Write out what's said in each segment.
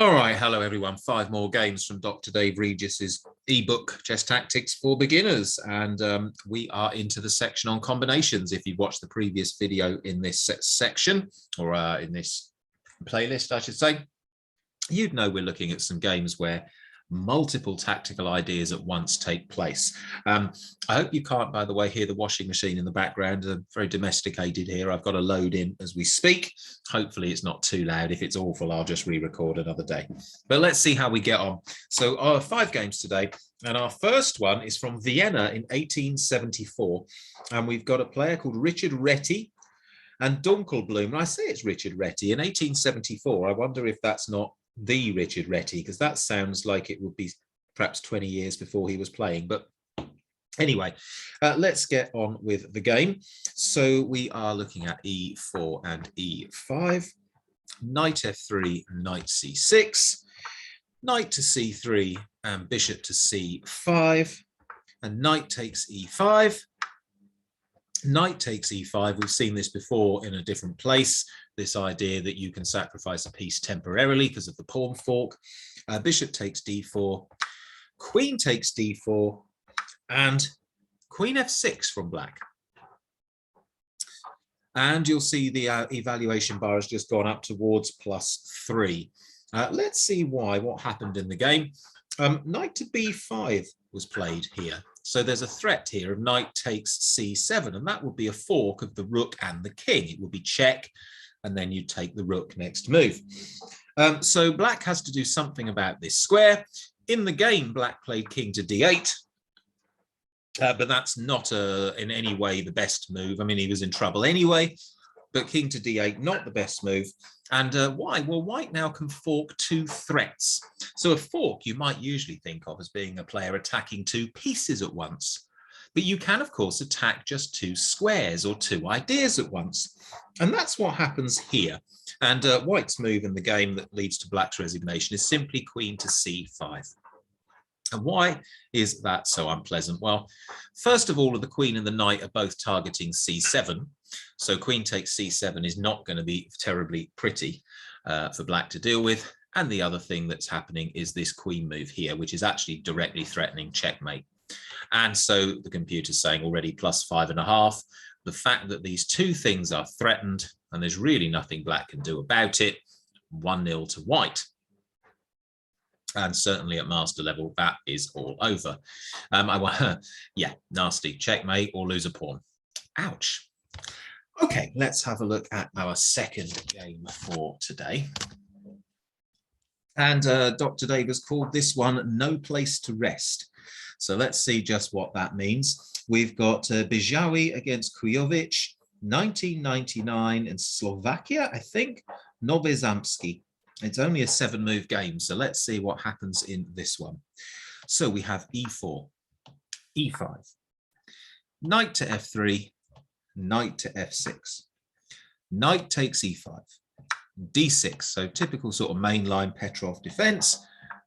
All right, hello everyone. 5 more games from Dr. Dave Regis's ebook, Chess Tactics for Beginners. And we are into the section on combinations. If you've watched the previous video in this section, or in this playlist, I should say, you'd know we're looking at some games where multiple tactical ideas at once take place. I hope you can't, by the way, hear the washing machine in the background. Very domesticated here. I've got a load in as we speak. Hopefully it's not too loud. If it's awful, I'll just re-record another day. But let's see how we get on. So our 5 games today, and our first one is from Vienna in 1874. And we've got a player called Richard Reti and Dunkelblum. I say it's Richard Reti in 1874. I wonder if that's not the Richard Reti, because that sounds like it would be perhaps 20 years before he was playing. But anyway, let's get on with the game. So we are looking at e4 and e5, knight f3, knight c6, knight to c3 and bishop to c5, and knight takes e5. Knight takes e5. We've seen this before in a different place, this idea that you can sacrifice a piece temporarily because of the pawn fork. Bishop takes d4, queen takes d4, and queen f6 from black. And you'll see the evaluation bar has just gone up towards +3. Let's see what happened in the game. Knight to b5 was played here. So there's a threat here of knight takes c7, and that would be a fork of the rook and the king. It would be check, and then you take the rook next move. So black has to do something about this square. In the game, black played king to d8, but that's not in any way the best move. I mean, he was in trouble anyway, but king to d8, not the best move. And why? Well, white now can fork 2 threats. So a fork you might usually think of as being a player attacking 2 pieces at once. But you can, of course, attack just 2 squares or 2 ideas at once. And that's what happens here. And white's move in the game that leads to black's resignation is simply queen to c5. And why is that so unpleasant? Well, first of all, the queen and the knight are both targeting c7. So queen takes c7 is not going to be terribly pretty for black to deal with. And the other thing that's happening is this queen move here, which is actually directly threatening checkmate. And so the computer's saying already +5.5. The fact that these 2 things are threatened and there's really nothing black can do about it, 1-0 to white. And certainly at master level, that is all over. Yeah, nasty checkmate or lose a pawn. Ouch. Okay, let's have a look at our second game for today. And Dr. Dave has called this one No Place to Rest. So let's see just what that means. We've got Bijawi against Kujovic, 1999 in Slovakia, I think, Nowy Zamski. It's only a 7-move game, so let's see what happens in this one. So we have e4, e5, knight to f3, knight to f6, knight takes e5, d6, so typical sort of mainline Petrov defense,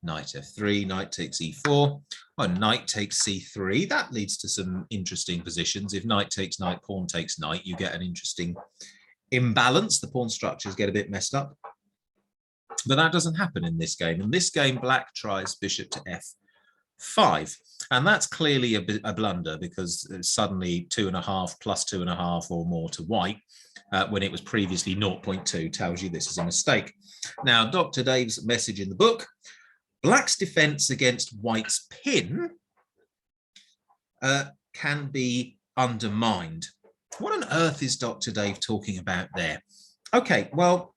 knight f3, knight takes e4, oh, knight takes c3. That leads to some interesting positions. If knight takes knight, pawn takes knight, you get an interesting imbalance. The pawn structures get a bit messed up. But that doesn't happen in this game. In this game, black tries bishop to f5. And that's clearly a blunder, because suddenly 2.5 plus 2.5 or more to white, when it was previously 0.2, tells you this is a mistake. Now, Dr. Dave's message in the book, black's defense against white's pin can be undermined. What on earth is Dr. Dave talking about there? Okay, well,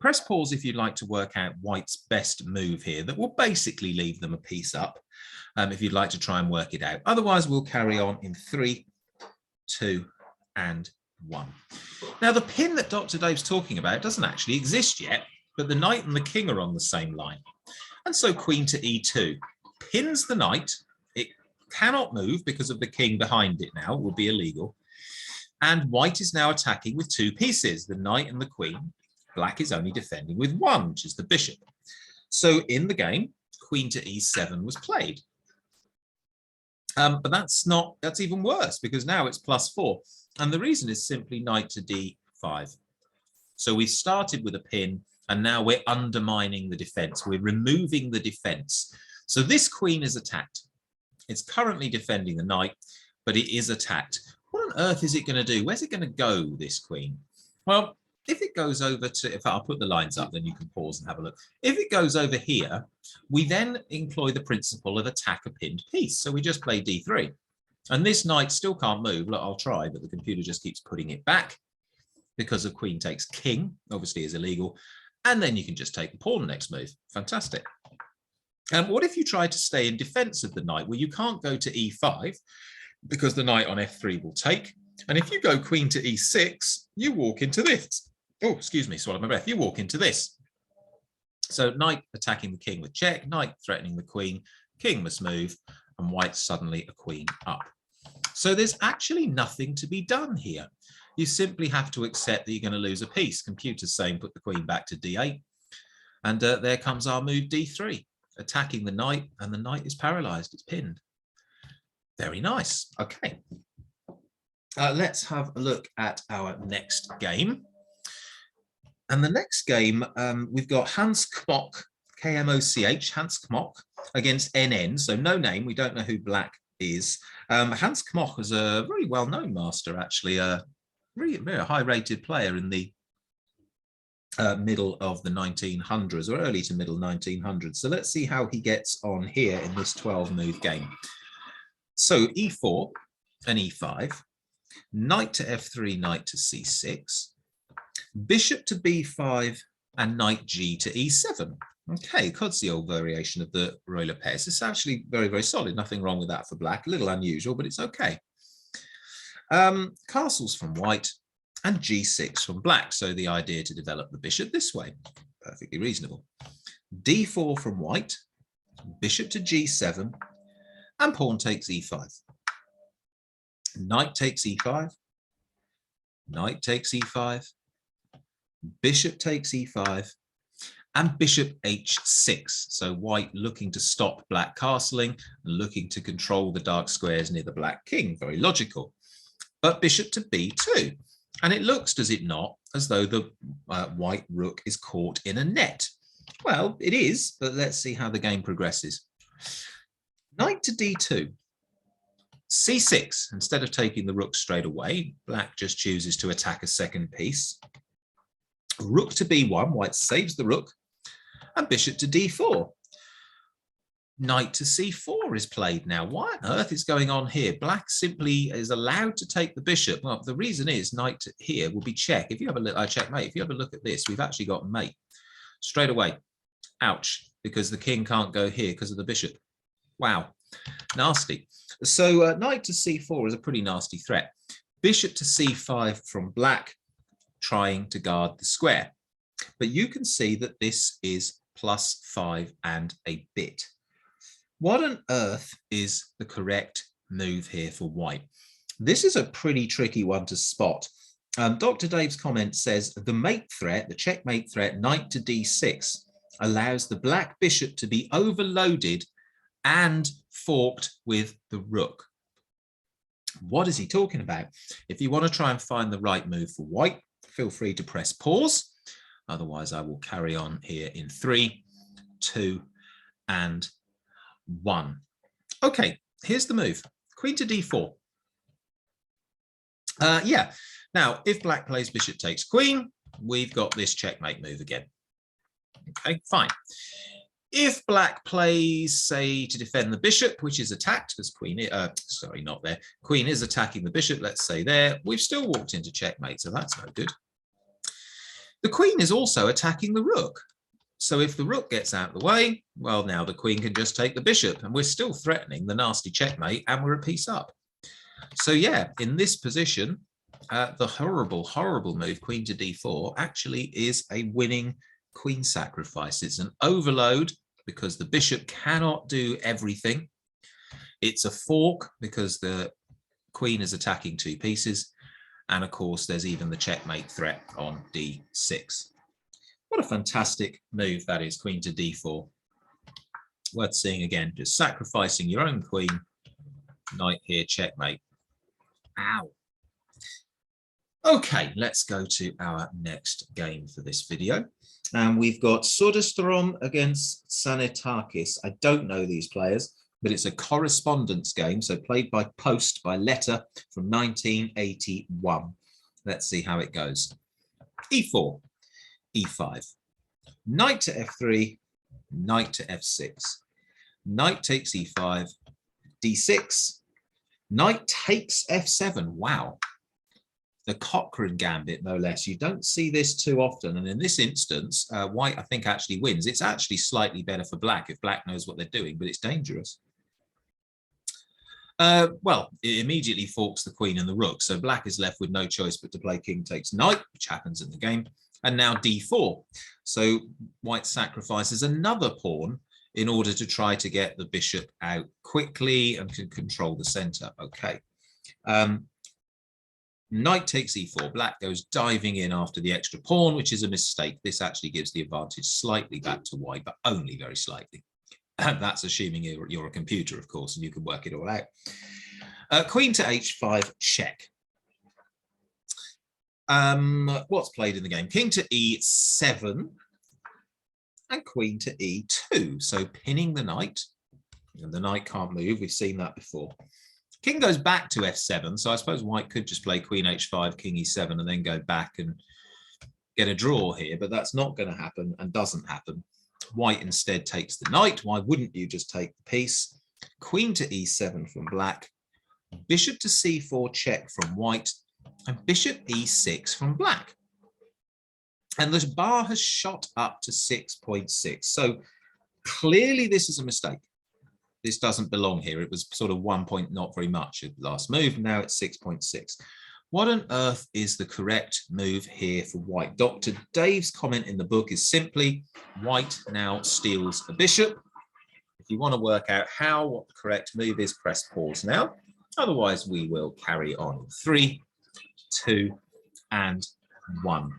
press pause if you'd like to work out white's best move here. That will basically leave them a piece up if you'd like to try and work it out. Otherwise, we'll carry on in 3, 2, and 1. Now, the pin that Dr. Dave's talking about doesn't actually exist yet, but the knight and the king are on the same line. And so queen to e2 pins the knight. It cannot move because of the king behind it now. It would be illegal. And white is now attacking with 2 pieces, the knight and the queen. Black is only defending with 1, which is the bishop. So in the game, queen to e7 was played. But that's even worse, because now it's +4. And the reason is simply knight to d5. So we started with a pin And now we're undermining the defense. We're removing the defense. So this queen is attacked. It's currently defending the knight, but it is attacked. What on earth is it going to do? Where's it going to go, this queen? Well, if it goes over to, if I'll put the lines up, then you can pause and have a look. If it goes over here, we then employ the principle of attack a pinned piece. So we just play d3. And this knight still can't move. Look, I'll try, but the computer just keeps putting it back because of queen takes king, obviously is illegal. And then you can just take the pawn next move. Fantastic. And what if you try to stay in defense of the knight? Well, you can't go to e5 because the knight on f3 will take. And if you go queen to e6, you walk into this. Oh, excuse me, swallowed my breath. You walk into this. So knight attacking the king with check, knight threatening the queen, king must move, and white suddenly a queen up. So there's actually nothing to be done here. You simply have to accept that you're going to lose a piece. Computer's saying put the queen back to d8. And there comes our move d3, attacking the knight, and the knight is paralyzed. It's pinned. Very nice. Okay. Let's have a look at our next game. And the next game, we've got Hans Kmoch, K-M-O-C-H, Hans Kmoch against NN. So no name. We don't know who black is. Hans Kmoch is a very well-known master, actually, a very high-rated player in the middle of the 1900s or early to middle 1900s. So let's see how he gets on here in this 12-move game. So e4 and e5, knight to f3, knight to c6, bishop to b5, and knight g to e7. Okay, that's the old variation of the Roy Lopez. It's actually very, very solid. Nothing wrong with that for black. A little unusual, but it's okay. Castles from white and g6 from black. So the idea to develop the bishop this way, perfectly reasonable. d4 from white, bishop to g7, and pawn takes e5. Knight takes e5, knight takes e5, bishop takes e5, and bishop h6. So white looking to stop black castling and looking to control the dark squares near the black king. Very logical. But bishop to b2. And it looks, does it not, as though the white rook is caught in a net. Well, it is, but let's see how the game progresses. Knight to d2. c6, instead of taking the rook straight away, black just chooses to attack a second piece. Rook to b1, white saves the rook, and bishop to d4. Knight to c4 is played now. What on earth is going on here? Black simply is allowed to take the bishop. Well, the reason is knight to here will be check. If you have a look, checkmate. If you have a look at this, we've actually got mate straight away. Ouch, because the king can't go here because of the bishop. Wow, nasty. So knight to c4 is a pretty nasty threat. Bishop to c5 from black, trying to guard the square. But you can see that this is +5 and a bit. What on earth is the correct move here for white? This is a pretty tricky one to spot. Dr. Dave's comment says the mate threat, the checkmate threat, knight to d6, allows the black bishop to be overloaded and forked with the rook. What is he talking about? If you want to try and find the right move for white, feel free to press pause. Otherwise, I will carry on here in 3, 2, and 1. Okay, here's the move. Queen to d4. Yeah, now if black plays bishop takes queen, we've got this checkmate move again. Okay, fine. If black plays, say, to defend the bishop, which is attacked, because queen, sorry, not there. Queen is attacking the bishop, let's say there. We've still walked into checkmate, so that's no good. The queen is also attacking the rook. So if the rook gets out of the way, well, now the queen can just take the bishop, and we're still threatening the nasty checkmate, and we're a piece up. So yeah, in this position, the horrible, horrible move, queen to d4, actually is a winning queen sacrifice. It's an overload because the bishop cannot do everything. It's a fork because the queen is attacking 2 pieces. And of course, there's even the checkmate threat on d6. What a fantastic move that is, queen to d4. Worth seeing again, just sacrificing your own queen. Knight here, checkmate. Ow. Okay, let's go to our next game for this video. And we've got Soderstrom against Sanitakis. I don't know these players, but it's a correspondence game, so played by post, by letter, from 1981. Let's see how it goes. E4, E5, knight to F3, knight to F6, knight takes E5, D6, knight takes F7. Wow. The Cochrane gambit, no less. You don't see this too often. And in this instance, white, I think, actually wins. It's actually slightly better for black if black knows what they're doing, but it's dangerous. Well, it immediately forks the queen and the rook. So black is left with no choice but to play king takes knight, which happens in the game. And now d4. So white sacrifices another pawn in order to try to get the bishop out quickly and can control the center. Okay. Knight takes e4. Black goes diving in after the extra pawn, which is a mistake. This actually gives the advantage slightly back to white, but only very slightly. That's assuming you're a computer, of course, and you can work it all out. Queen to h5, check. What's played in the game? King to e7 and queen to e2. So pinning the knight, and the knight can't move. We've seen that before. King goes back to f7, so I suppose white could just play queen h5, king e7, and then go back and get a draw here, but that's not going to happen and doesn't happen. White instead takes the knight. Why wouldn't you just take the piece? Queen to e7 from black, bishop to c4 check from white, and bishop e6 from black. And the bar has shot up to 6.6. So clearly this is a mistake. This doesn't belong here. It was sort of 1 point, not very much at the last move. Now it's 6.6. What on earth is the correct move here for white? Dr. Dave's comment in the book is simply white now steals a bishop. If you want to work out what the correct move is, press pause now. Otherwise, we will carry on. 3, 2, and 1.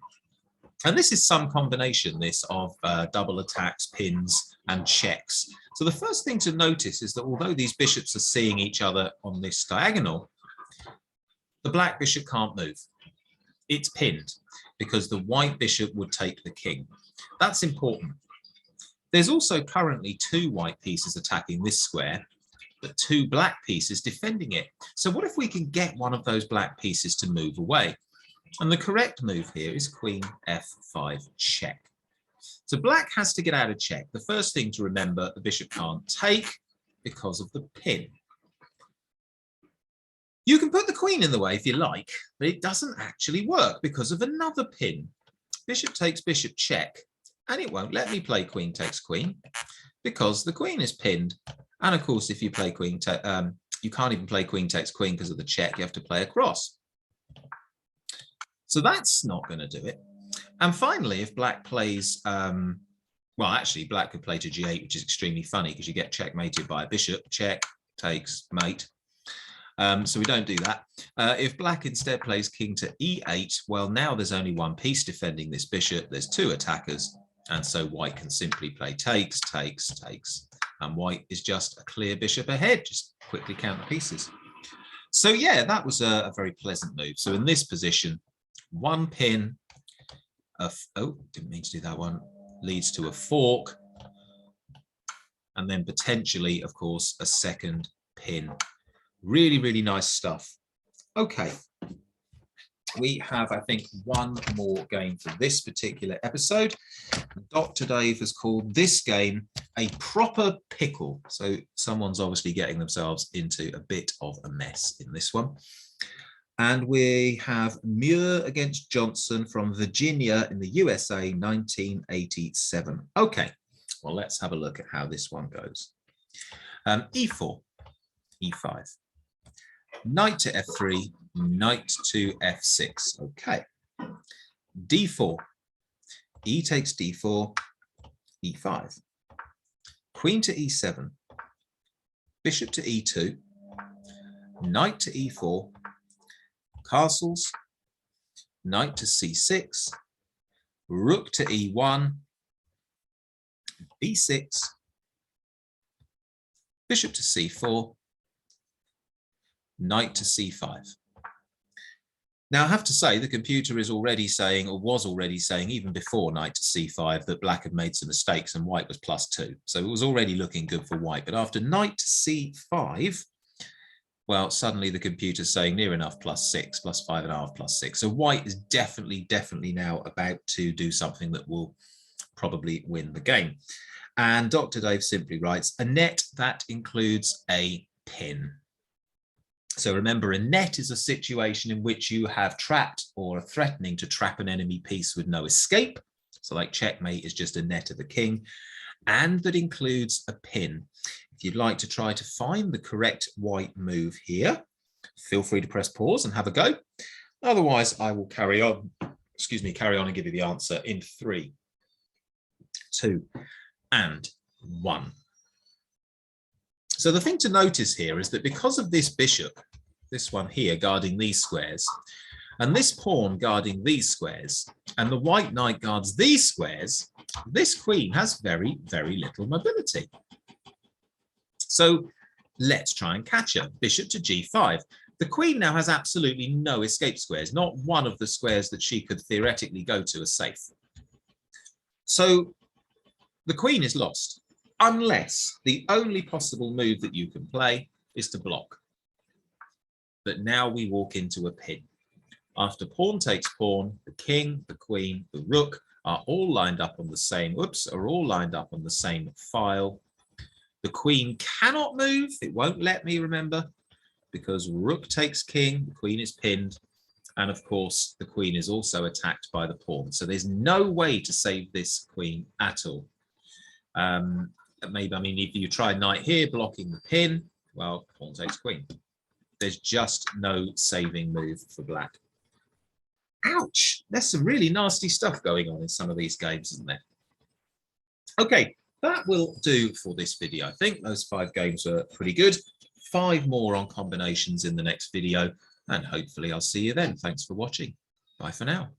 And this is some combination, this, of double attacks, pins, and checks. So the first thing to notice is that although these bishops are seeing each other on this diagonal, the black bishop can't move. It's pinned because the white bishop would take the king. That's important. There's also currently 2 white pieces attacking this square, but 2 black pieces defending it. So what if we can get one of those black pieces to move away? And the correct move here is queen f5 check. So black has to get out of check. The first thing to remember, the bishop can't take because of the pin. You can put the queen in the way if you like, but it doesn't actually work because of another pin. Bishop takes bishop check, and it won't let me play queen takes queen because the queen is pinned. And of course, if you play queen, you can't even play queen takes queen because of the check. You have to play across. So that's not going to do it. And finally, if black plays, well, actually, black could play to g8, which is extremely funny because you get checkmated by a bishop. Check, takes, mate. So we don't do that. If black instead plays king to e8, well, now there's only one piece defending this bishop. There's 2 attackers. And so white can simply play takes, takes, takes. And white is just a clear bishop ahead. Just quickly count the pieces. So yeah, that was a very pleasant move. So in this position, 1 pin, oh, didn't mean to do that one, leads to a fork, and then potentially, of course, a second pin. Really, really nice stuff. Okay, we have, I think, one more game for this particular episode. Dr. Dave has called this game a proper pickle. So someone's obviously getting themselves into a bit of a mess in this one. And we have Muir against Johnson from Virginia in the USA, 1987. Okay, well, let's have a look at how this one goes. E4, E5, knight to F3, knight to F6. Okay, D4, E takes D4, E5, queen to E7, bishop to E2, knight to E4, castles, knight to c6, rook to e1, b6, bishop to c4, knight to c5. Now, I have to say, the computer is already saying, or was already saying, even before knight to c5, that black had made some mistakes and white was +2. So it was already looking good for white. But after knight to c5, well, suddenly the computer's saying near enough +6, +5.5, +6. So white is definitely now about to do something that will probably win the game. And Dr. Dave simply writes, a net that includes a pin. So remember, a net is a situation in which you have trapped or are threatening to trap an enemy piece with no escape. So like checkmate is just a net of the king, and that includes a pin. If you'd like to try to find the correct white move here, feel free to press pause and have a go. Otherwise, I will carry on and give you the answer in 3, 2, and 1. So the thing to notice here is that because of this bishop, this one here guarding these squares, and this pawn guarding these squares, and the white knight guards these squares, this queen has very little mobility. So let's try and catch her. Bishop to g5. The queen now has absolutely no escape squares. Not one of the squares that she could theoretically go to is safe. So the queen is lost, unless the only possible move that you can play is to block. But now we walk into a pin. After pawn takes pawn, the king, the queen, the rook are all lined up on the same, file. The queen cannot move. It won't let me, remember, because rook takes king, the queen is pinned. And of course, the queen is also attacked by the pawn. So there's no way to save this queen at all. If you try knight here, blocking the pin, well, pawn takes queen. There's just no saving move for black. Ouch! There's some really nasty stuff going on in some of these games, isn't there? Okay, that will do for this video. I think those 5 games are pretty good. 5 more on combinations in the next video, and hopefully I'll see you then. Thanks for watching. Bye for now.